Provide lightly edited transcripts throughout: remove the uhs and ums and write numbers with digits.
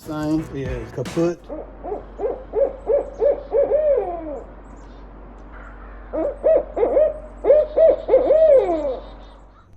thing is kaput.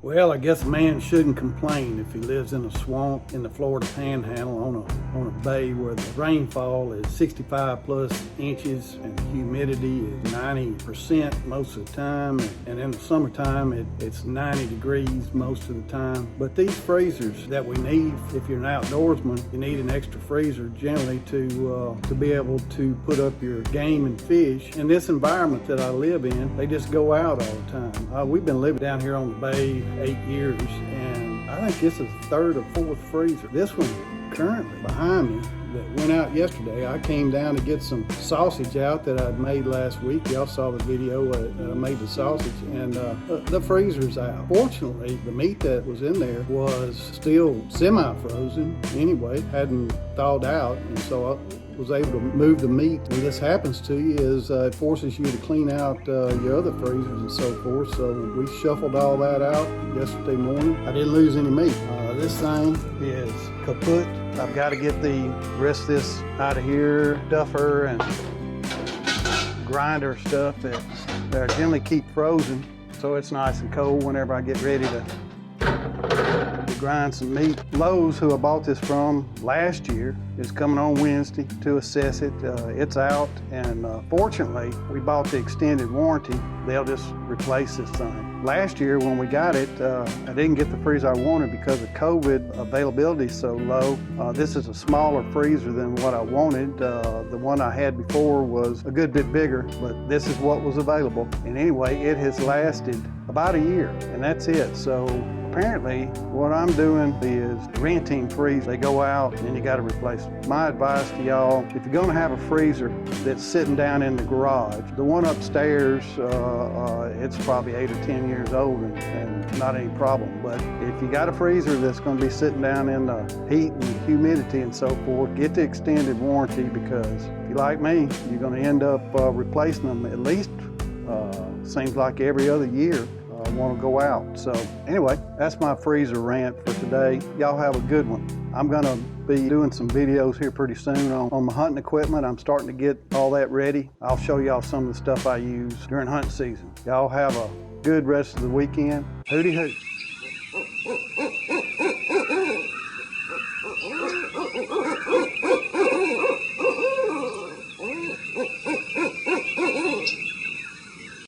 Well, I guess a man shouldn't complain if he lives in a swamp in the Florida Panhandle on a bay where the rainfall is 65 plus inches and the humidity is 90% most of the time, and in the summertime it's 90 degrees most of the time. But these freezers that we need, if you're an outdoorsman, you need an extra freezer generally to be able to put up your game and fish. In this environment that I live in, they just go out all the time. We've been living down here on the bay 8 years, and I think this is the third or fourth freezer. This one currently behind me that went out yesterday. I came down to get some sausage out that I'd made last week. Y'all saw the video that I made the sausage, and the freezer's out. Fortunately, the meat that was in there was still semi-frozen anyway, hadn't thawed out, and so I was able to move the meat. When this happens to you is it forces you to clean out your other freezers and so forth. So we shuffled all that out yesterday morning. I didn't lose any meat. This thing is kaput. I've got to get the rest of this out of here, duffer and grinder stuff that I generally keep frozen so it's nice and cold whenever I get ready to grind some meat. Lowe's, who I bought this from last year, is coming on Wednesday to assess it. It's out, and fortunately, we bought the extended warranty. They'll just replace this thing. Last year when we got it, I didn't get the freezer I wanted because of COVID. Availability is so low. This is a smaller freezer than what I wanted. The one I had before was a good bit bigger, but this is what was available. And anyway, it has lasted about a year, and that's it. So apparently, what I'm doing is renting freezers. They go out and you got to replace them. My advice to y'all, if you're going to have a freezer that's sitting down in the garage, the one upstairs, it's probably 8 or 10 years old and not any problem. But if you got a freezer that's going to be sitting down in the heat and humidity and so forth, get the extended warranty, because if you're like me, you're going to end up replacing them at least, seems like every other year. Want to go out. So anyway, that's my freezer rant for today. Y'all have a good one. I'm going to be doing some videos here pretty soon on my hunting equipment. I'm starting to get all that ready. I'll show y'all some of the stuff I use during hunting season. Y'all have a good rest of the weekend. Hooty hoo.